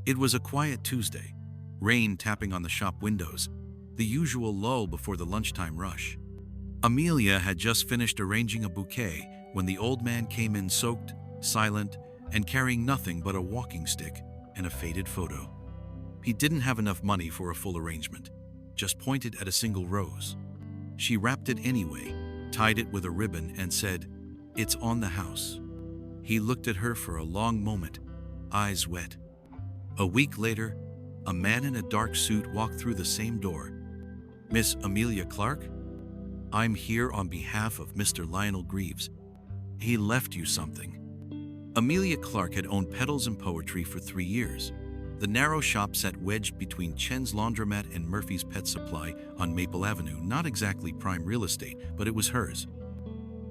It was a quiet Tuesday, rain tapping on the shop windows, the usual lull before the lunchtime rush. Amelia had just finished arranging a bouquet when the old man came in soaked, silent, and carrying nothing but a walking stick and a faded photo. He didn't have enough money for a full arrangement, just pointed at a single rose. She wrapped it anyway, tied it with a ribbon, and said, "It's on the house." He looked at her for a long moment, eyes wet. A week later, a man in a dark suit walked through the same door. "Miss Amelia Clark? I'm here on behalf of Mr. Lionel Greaves. He left you something." Amelia Clark had owned Petals and Poetry for 3 years. The narrow shop sat wedged between Chen's Laundromat and Murphy's Pet Supply on Maple Avenue, not exactly prime real estate, but it was hers.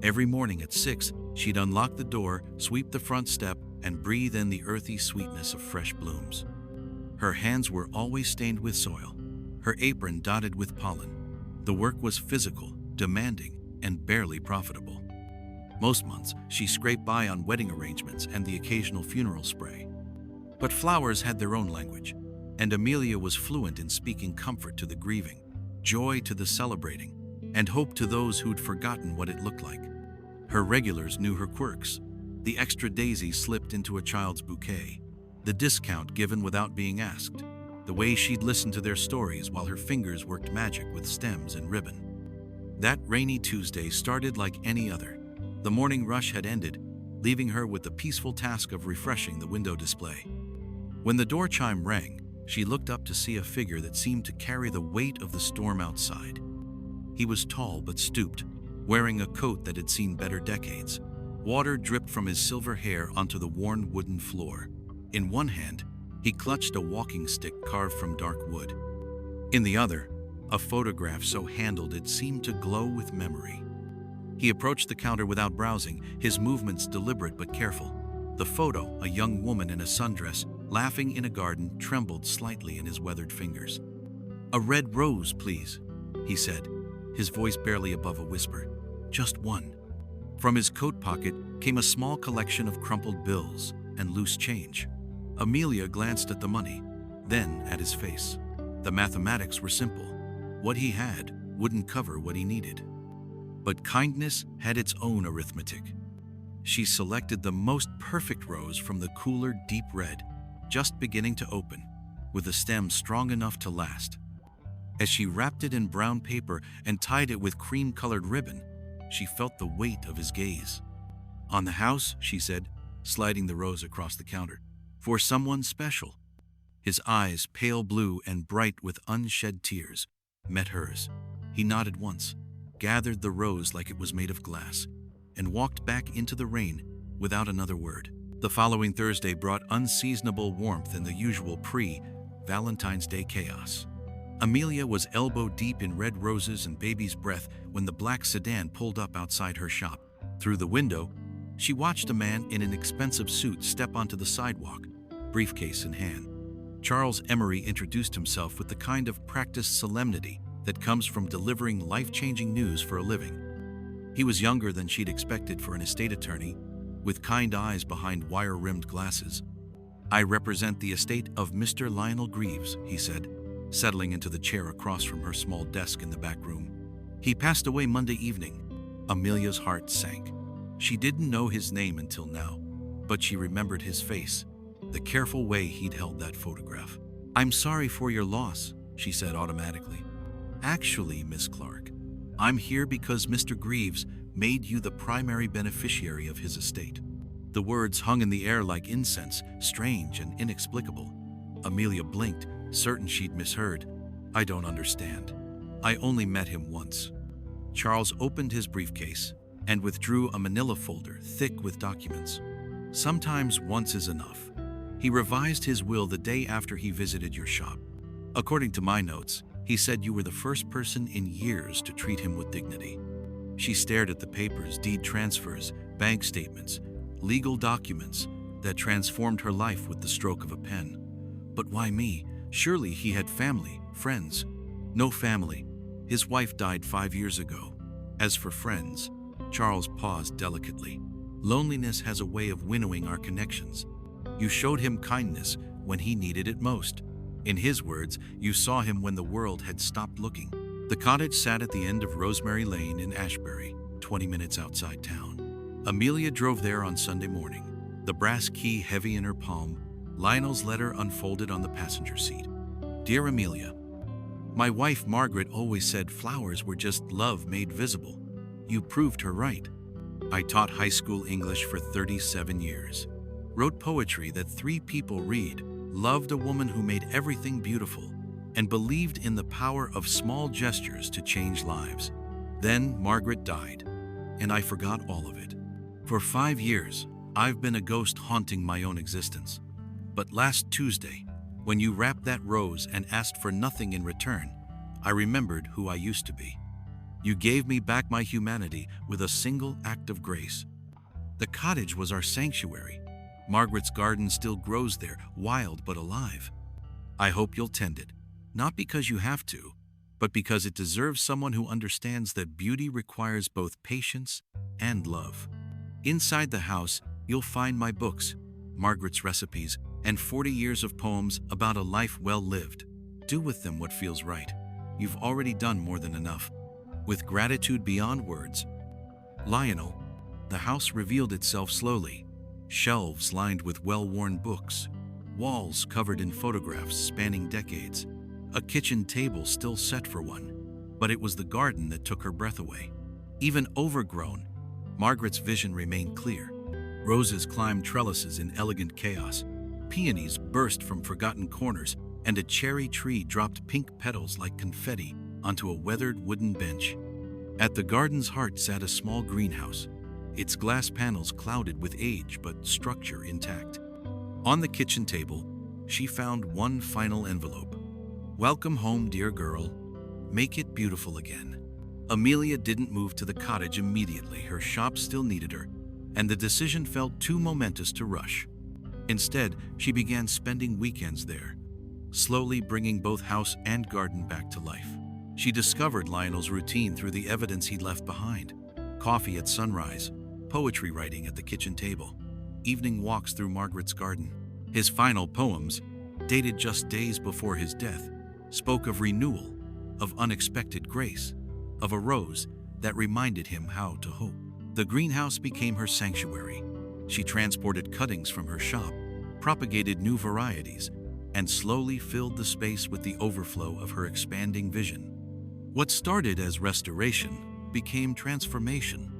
Every morning at 6, she'd unlock the door, sweep the front step, and breathe in the earthy sweetness of fresh blooms. Her hands were always stained with soil, her apron dotted with pollen. The work was physical, demanding, and barely profitable. Most months, she scraped by on wedding arrangements and the occasional funeral spray. But flowers had their own language, and Amelia was fluent in speaking comfort to the grieving, joy to the celebrating, and hope to those who'd forgotten what it looked like. Her regulars knew her quirks. The extra daisy slipped into a child's bouquet, the discount given without being asked, the way she'd listen to their stories while her fingers worked magic with stems and ribbon. That rainy Tuesday started like any other. The morning rush had ended, leaving her with the peaceful task of refreshing the window display. When the door chime rang, she looked up to see a figure that seemed to carry the weight of the storm outside. He was tall but stooped, wearing a coat that had seen better decades. Water dripped from his silver hair onto the worn wooden floor. In one hand, he clutched a walking stick carved from dark wood. In the other, a photograph so handled it seemed to glow with memory. He approached the counter without browsing, his movements deliberate but careful. The photo, a young woman in a sundress, laughing in a garden, trembled slightly in his weathered fingers. "A red rose, please," he said, his voice barely above a whisper. "Just one." From his coat pocket came a small collection of crumpled bills and loose change. Amelia glanced at the money, then at his face. The mathematics were simple. What he had wouldn't cover what he needed. But kindness had its own arithmetic. She selected the most perfect rose from the cooler deep red, just beginning to open, with a stem strong enough to last. As she wrapped it in brown paper and tied it with cream-colored ribbon, she felt the weight of his gaze. "On the house," she said, sliding the rose across the counter. "For someone special." His eyes, pale blue and bright with unshed tears, met hers. He nodded once, gathered the rose like it was made of glass, and walked back into the rain without another word. The following Thursday brought unseasonable warmth and the usual pre-Valentine's Day chaos. Amelia was elbow-deep in red roses and baby's breath when the black sedan pulled up outside her shop. Through the window, she watched a man in an expensive suit step onto the sidewalk, briefcase in hand. Charles Emery introduced himself with the kind of practiced solemnity that comes from delivering life-changing news for a living. He was younger than she'd expected for an estate attorney, with kind eyes behind wire-rimmed glasses. "I represent the estate of Mr. Lionel Greaves," he said, settling into the chair across from her small desk in the back room. "He passed away Monday evening." Amelia's heart sank. She didn't know his name until now, but she remembered his face, the careful way he'd held that photograph. "I'm sorry for your loss," she said automatically. "Actually, Miss Clark, I'm here because Mr. Greaves made you the primary beneficiary of his estate." The words hung in the air like incense, strange and inexplicable. Amelia blinked, certain she'd misheard. "I don't understand. I only met him once." Charles opened his briefcase and withdrew a manila folder thick with documents. "Sometimes once is enough. He revised his will the day after he visited your shop. According to my notes, he said you were the first person in years to treat him with dignity." She stared at the papers, deed transfers, bank statements, legal documents that transformed her life with the stroke of a pen. But why me? Surely he had family, friends. No family. His wife died 5 years ago. As for friends, Charles paused delicately. Loneliness has a way of winnowing our connections. You showed him kindness, when he needed it most. In his words, you saw him when the world had stopped looking. The cottage sat at the end of Rosemary Lane in Ashbury, 20 minutes outside town. Amelia drove there on Sunday morning, the brass key heavy in her palm, Lionel's letter unfolded on the passenger seat. Dear Amelia, my wife Margaret always said flowers were just love made visible. You proved her right. I taught high school English for 37 years. Wrote poetry that 3 people read, loved a woman who made everything beautiful, and believed in the power of small gestures to change lives. Then Margaret died, and I forgot all of it. For 5 years, I've been a ghost haunting my own existence. But last Tuesday, when you wrapped that rose and asked for nothing in return, I remembered who I used to be. You gave me back my humanity with a single act of grace. The cottage was our sanctuary. Margaret's garden still grows there, wild but alive. I hope you'll tend it, not because you have to, but because it deserves someone who understands that beauty requires both patience and love. Inside the house, you'll find my books, Margaret's recipes, and 40 years of poems about a life well lived. Do with them what feels right. You've already done more than enough. With gratitude beyond words. Lionel. The house revealed itself slowly. Shelves lined with well-worn books. Walls covered in photographs spanning decades. A kitchen table still set for one. But it was the garden that took her breath away. Even overgrown, Margaret's vision remained clear. Roses climbed trellises in elegant chaos. Peonies burst from forgotten corners, and a cherry tree dropped pink petals like confetti onto a weathered wooden bench. At the garden's heart sat a small greenhouse, its glass panels clouded with age but structure intact. On the kitchen table, she found one final envelope. Welcome home, dear girl. Make it beautiful again. Amelia didn't move to the cottage immediately. Her shop still needed her, and the decision felt too momentous to rush. Instead, she began spending weekends there, slowly bringing both house and garden back to life. She discovered Lionel's routine through the evidence he'd left behind. Coffee at sunrise, poetry writing at the kitchen table, evening walks through Margaret's garden. His final poems, dated just days before his death, spoke of renewal, of unexpected grace, of a rose that reminded him how to hope. The greenhouse became her sanctuary. She transported cuttings from her shop, propagated new varieties, and slowly filled the space with the overflow of her expanding vision. What started as restoration became transformation.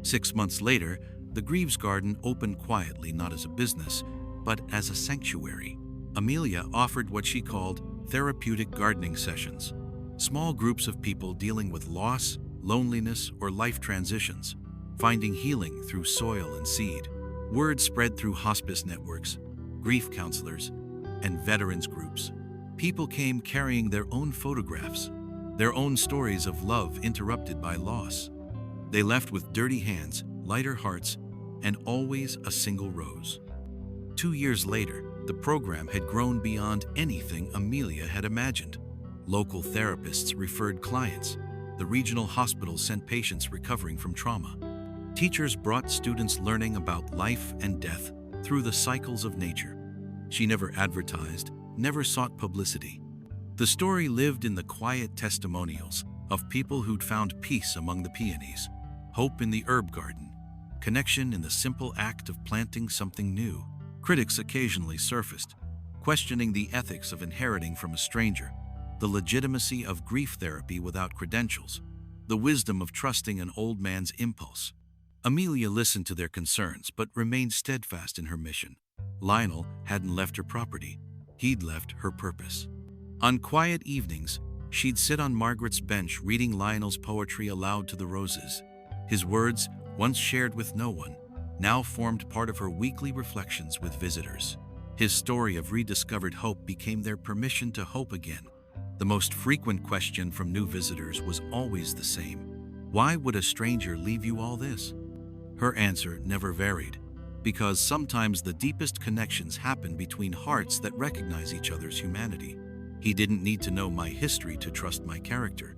6 months later, the Greaves Garden opened quietly, not as a business, but as a sanctuary. Amelia offered what she called therapeutic gardening sessions, small groups of people dealing with loss, loneliness, or life transitions, finding healing through soil and seed. Word spread through hospice networks, grief counselors, and veterans groups. People came carrying their own photographs, their own stories of love interrupted by loss. They left with dirty hands, lighter hearts, and always a single rose. 2 years later, the program had grown beyond anything Amelia had imagined. Local therapists referred clients. The regional hospitals sent patients recovering from trauma. Teachers brought students learning about life and death through the cycles of nature. She never advertised, never sought publicity. The story lived in the quiet testimonials of people who'd found peace among the peonies, hope in the herb garden, connection in the simple act of planting something new. Critics occasionally surfaced, questioning the ethics of inheriting from a stranger, the legitimacy of grief therapy without credentials, the wisdom of trusting an old man's impulse. Amelia listened to their concerns but remained steadfast in her mission. Lionel hadn't left her property. He'd left her purpose. On quiet evenings, she'd sit on Margaret's bench reading Lionel's poetry aloud to the roses. His words, once shared with no one, now formed part of her weekly reflections with visitors. His story of rediscovered hope became their permission to hope again. The most frequent question from new visitors was always the same. Why would a stranger leave you all this? Her answer never varied, because sometimes the deepest connections happen between hearts that recognize each other's humanity. He didn't need to know my history to trust my character.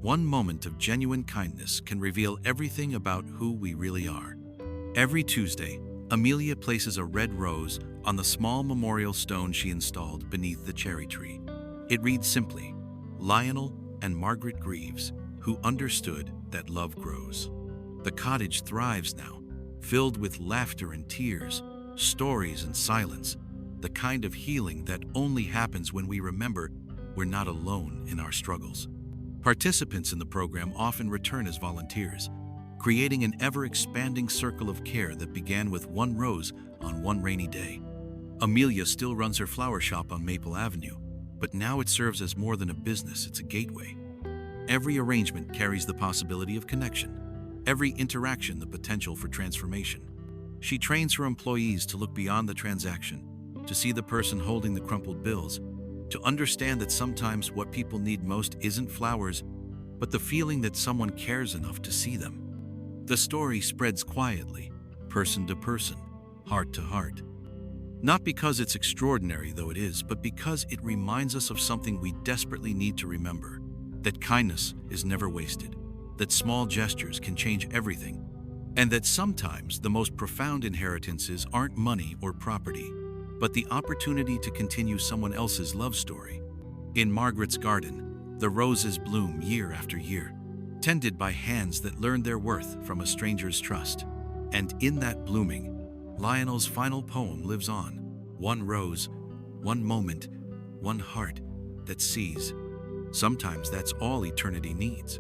One moment of genuine kindness can reveal everything about who we really are. Every Tuesday, Amelia places a red rose on the small memorial stone she installed beneath the cherry tree. It reads simply, "Lionel and Margaret Greaves, who understood that love grows." The cottage thrives now, filled with laughter and tears, stories and silence, the kind of healing that only happens when we remember we're not alone in our struggles. Participants in the program often return as volunteers, creating an ever-expanding circle of care that began with one rose on one rainy day. Amelia still runs her flower shop on Maple Avenue, but now it serves as more than a business, it's a gateway. Every arrangement carries the possibility of connection, every interaction the potential for transformation. She trains her employees to look beyond the transaction, to see the person holding the crumpled bills, to understand that sometimes what people need most isn't flowers, but the feeling that someone cares enough to see them. The story spreads quietly, person to person, heart to heart. Not because it's extraordinary, though it is, but because it reminds us of something we desperately need to remember: that kindness is never wasted, that small gestures can change everything, and that sometimes the most profound inheritances aren't money or property, but the opportunity to continue someone else's love story. In Margaret's garden, the roses bloom year after year, tended by hands that learned their worth from a stranger's trust. And in that blooming, Lionel's final poem lives on. One rose, one moment, one heart that sees. Sometimes that's all eternity needs.